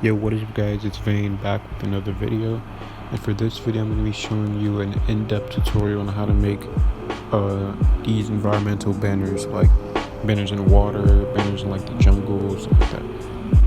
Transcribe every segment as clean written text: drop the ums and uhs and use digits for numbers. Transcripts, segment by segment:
Yo, what is up guys, it's Vane back with another video, and for this video I'm going to be showing you an in-depth tutorial on how to make these environmental banners, like banners in water, banners in like the jungle, stuff like that.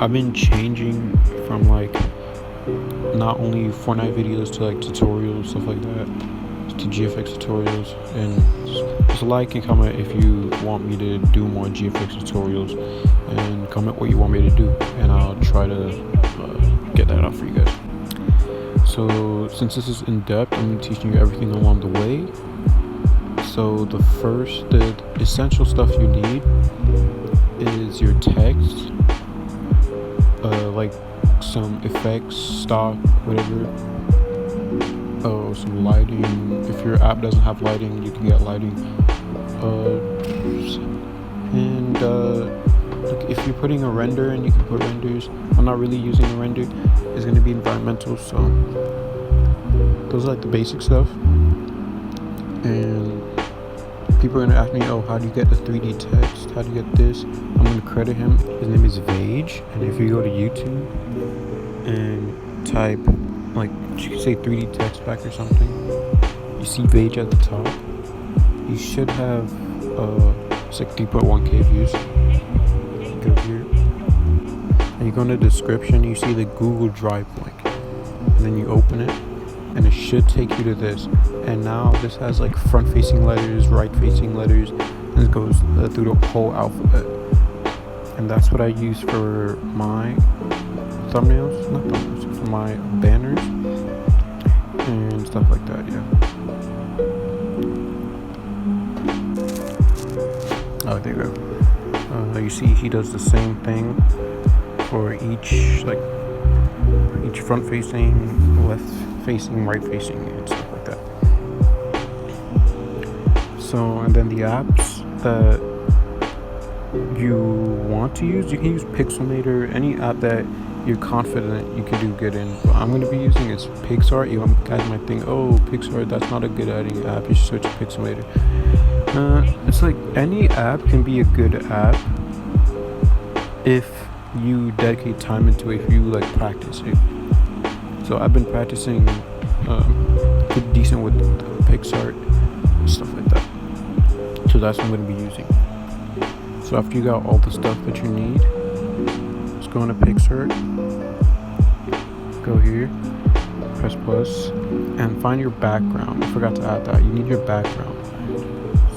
I've been changing from like not only Fortnite videos to like tutorials, stuff like that, to GFX tutorials, and just like and comment if you want me to do more GFX tutorials, and comment what you want me to do, and I'll try to get that out for you guys. So since this is in depth, I'm teaching you everything along the way. So the essential stuff you need is your text, like some effects, stock, whatever. Some lighting. If your app doesn't have lighting, you can get lighting. If you're putting a render in, you can put renders. I'm not really using a render. It's going to be environmental, so those are like the basic stuff. And people are going to ask me, oh, how do you get the 3D text? How do you get this? I'm going to credit him. His name is Vage, and if you go to YouTube and type, like, you can say 3D text pack or something, you see Vage at the top. You should have it's like 3.1k views. Go here and you go in the description, you see the Google Drive link, and then you open it and it should take you to this. And now this has like front facing letters, right facing letters, and it goes through the whole alphabet. And that's what I use for my thumbnails, not thumbnails, for my banners and stuff like that. Yeah. Oh, there you go. You see he does the same thing for each front facing, left facing, right facing, and stuff like that. So, and then the apps that you want to use, you can use Pixelmator, any app that you're confident you can do good in. What I'm going to be using is PixArt. You guys might think, oh, PixArt, that's not a good editing app, you should switch to Pixelmator. It's like any app can be a good app if you dedicate time into it, if you like practice it. So I've been practicing pretty decent with PixArt and stuff like that. So that's what I'm going to be using. So after you got all the stuff that you need, just go into PixArt, go here, press plus, and find your background. I forgot to add that. You need your background.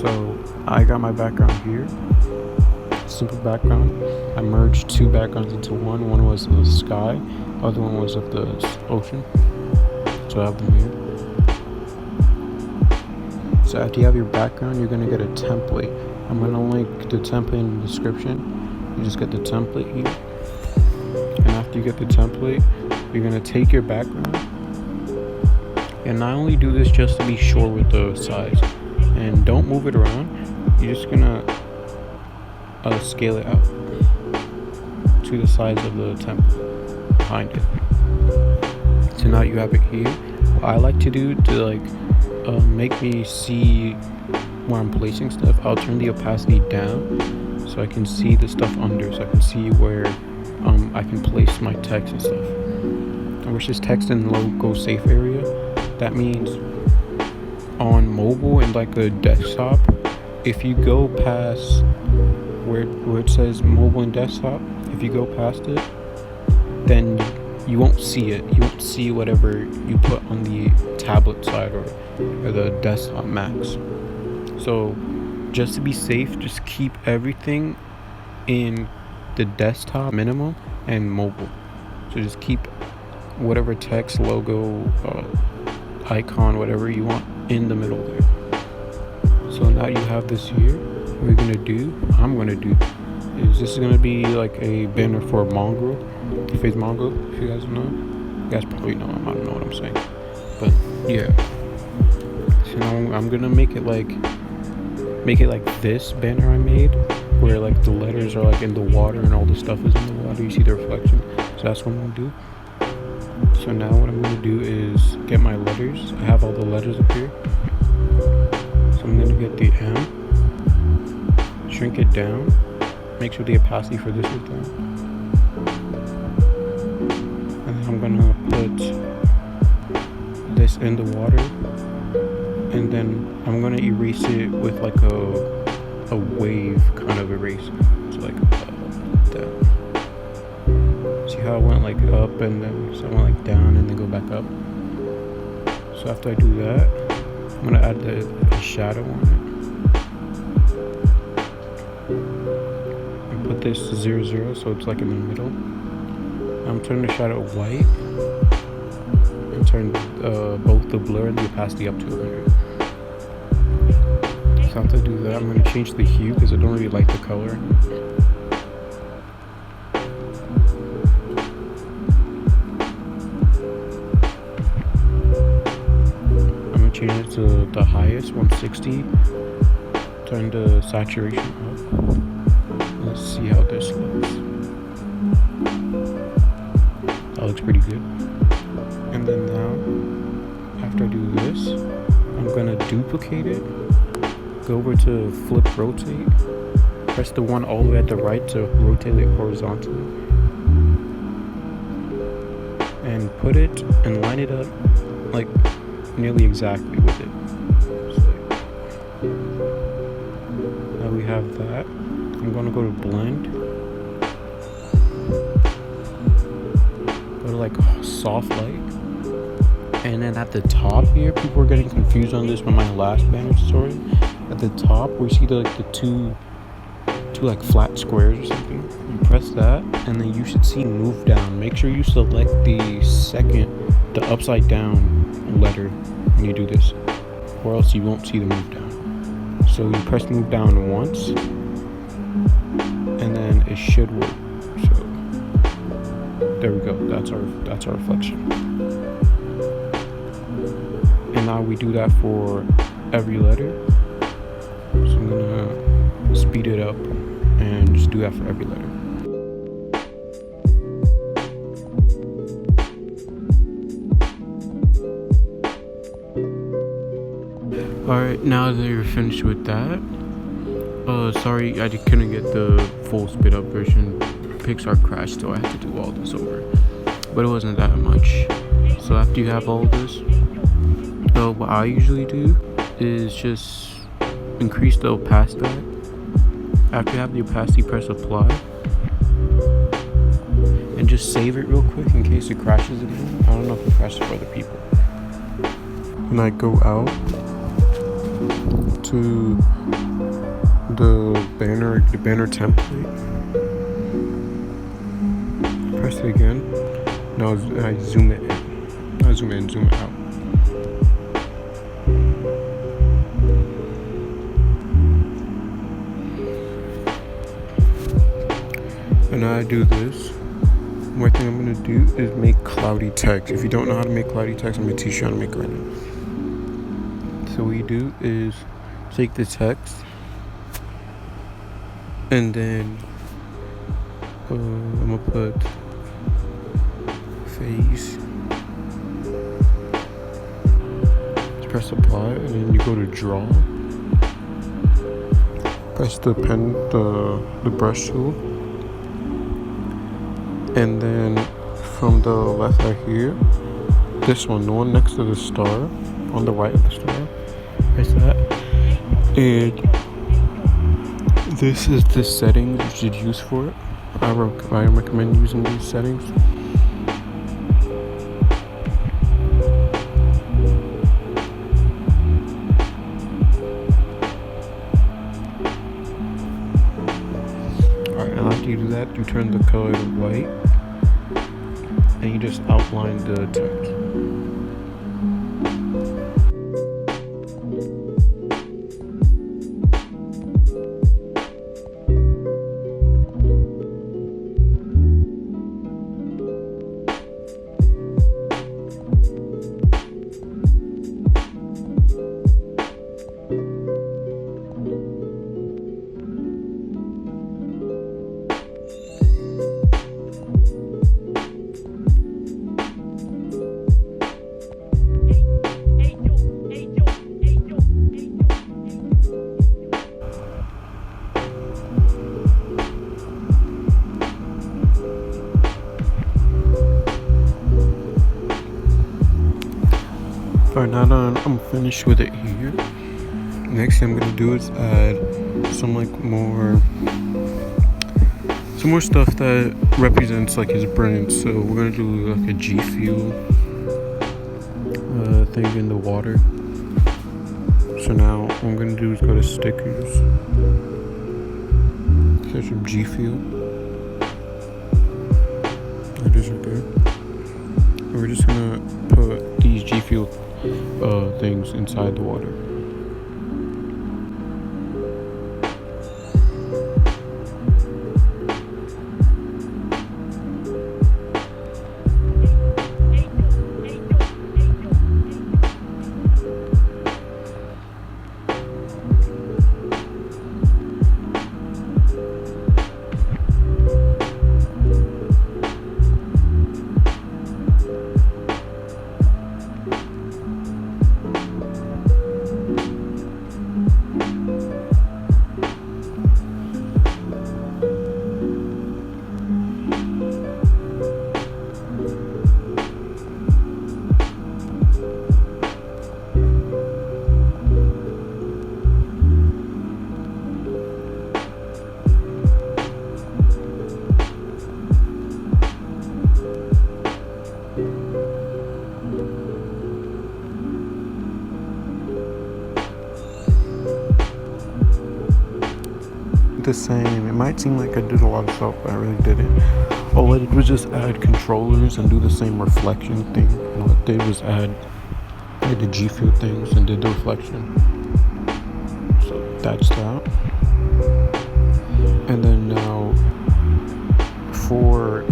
So I got my background here, simple background. I merged two backgrounds into one. One was of the sky, the other one was of the ocean. So I have them here. So after you have your background, you're gonna get a template. I'm gonna link the template in the description. You just get the template here. And after you get the template, you're gonna take your background. And I only do this just to be sure with the size. And don't move it around. You're just gonna scale it out to the size of the template behind it. So now you have it here. What I like to do to like make me see where I'm placing stuff, I'll turn the opacity down so I can see the stuff under, so I can see where I can place my text and stuff. And which is text in logo safe area. That means on mobile and like a desktop, if you go past where it says mobile and desktop, if you go past it, then you won't see it. You won't see whatever you put on the tablet side or the desktop max. So just to be safe, just keep everything in the desktop minimum and mobile. So just keep whatever text, logo, icon, whatever you want in the middle there. So now you have this here. What I'm gonna do is this is gonna be like a banner for Mongrel, Face Mongrel. If you guys know, you guys probably know. I don't know what I'm saying, but yeah. So now I'm gonna make it like this banner I made, where like the letters are like in the water and all the stuff is in the water. You see the reflection. So that's what I'm gonna do. So now what I'm going to do is get my letters. I have all the letters up here. So I'm going to get the M, shrink it down, make sure the opacity for this is down. in the water, and then I'm gonna erase it with like a wave kind of erase. So like that. See how it went like up and then so it went like down and then go back up. So after I do that, I'm gonna add the shadow on it and put this to 0, 0, so it's like in the middle. I'm turning the shadow white and turn both the blur and the opacity up to 100. So after I do that, I'm gonna change the hue because I don't really like the color. Change it to the highest, 160. Turn the saturation up. Let's see how this looks. That looks pretty good. And then now, after I do this, I'm gonna duplicate it. Go over to flip rotate. Press the one all the way at the right to rotate it horizontally. And put it and line it up like nearly exactly with it. So, now we have that. I'm gonna go to blend. Go to like soft light. And then at the top here, people were getting confused on this from my last banner tutorial. At the top where you see the two like flat squares or something, you press that and then you should see move down. Make sure you select the upside down letter when you do this, or else you won't see the move down. So you press move down once and then it should work. So there we go, that's our reflection. And now we do that for every letter. So I'm gonna speed it up and just do that for every letter. Alright, now that you're finished with that, sorry I couldn't get the full sped up version. Pixar crashed, so I had to do all this over. But it wasn't that much. So after you have all this, what I usually do is just increase the opacity. After you have the opacity, press apply. And just save it real quick in case it crashes again. I don't know if it crashes for other people. When I go out to the banner template, press it again. Now I zoom it in. I zoom in, zoom it out. And now I do this. One thing I'm gonna do is make cloudy text. If you don't know how to make cloudy text, I'm gonna teach you how to make it right now. So what you do is take the text and then I'm gonna put face, press apply, and then you go to draw, press the pen, the brush tool, and then from the left right here, this one, the one next to the star, on the right of the star, press that. And this is the settings you should use for it. I recommend using these settings. Alright, now after you do that, you turn the color to white and you just outline the text. Alright, now that I'm finished with it here, next thing I'm gonna do is add some more stuff that represents like his brain. So we're gonna do like a G Fuel thing in the water. So now what I'm gonna do is go to stickers, search some G Fuel. That is good. And we're just gonna put these G Fuel things inside the water. The same. It might seem like I did a lot of stuff, but I really didn't. All I did was just add controllers and do the same reflection thing. And all I did was add the G Fuel things and did the reflection. So that's that. And then now for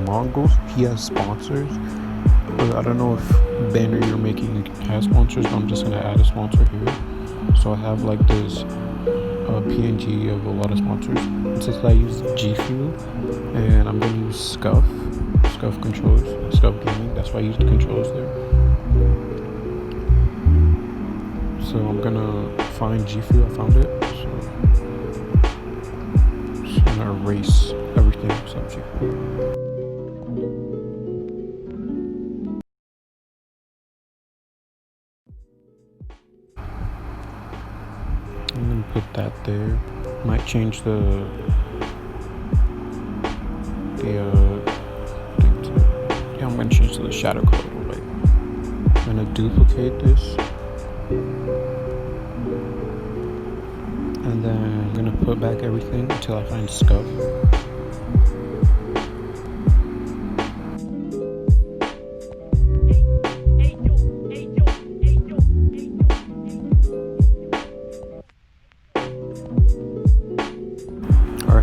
Mongols, he has sponsors. But I don't know if banner you're making has sponsors, but I'm just gonna add a sponsor here. So I have like this PNG of a lot of sponsors. And since I use G Fuel and I'm gonna use Scuff controllers, Scuff Gaming, that's why I used the controllers there. So I'm gonna find G Fuel, I found it. So just gonna erase everything except G Fuel. I'm gonna put that there. Might change the thing to, yeah, I'm gonna change to the shadow color a little bit. I'm gonna duplicate this, and then I'm gonna put back everything until I find Scuff.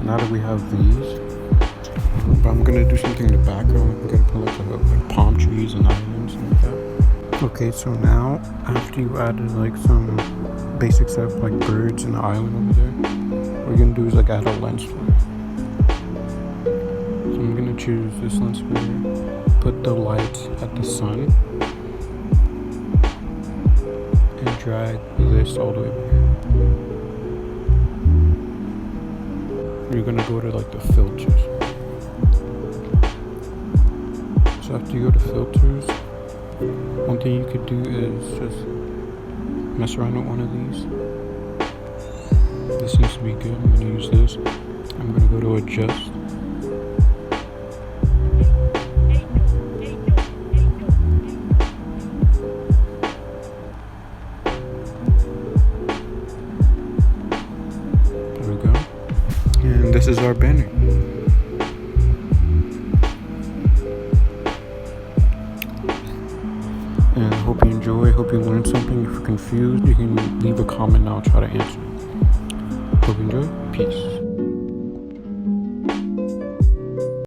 Now that we have these, but I'm gonna do something in the background. I'm gonna put like palm trees and islands and like that. Okay, so now after you added like some basic stuff like birds and the island over there, what we're gonna do is like add a lens flare. So I'm gonna choose this lens flare, put the light at the sun, and drag this all the way over here. You're gonna go to like the filters. So after you go to filters, one thing you could do is just mess around with one of these. This seems to be good. I'm gonna use this. I'm gonna go to adjust. There we go. And this is our banner. And I hope you enjoy, hope you learned something. If you're confused, you can leave a comment and I'll try to answer. Hope you enjoy. Peace.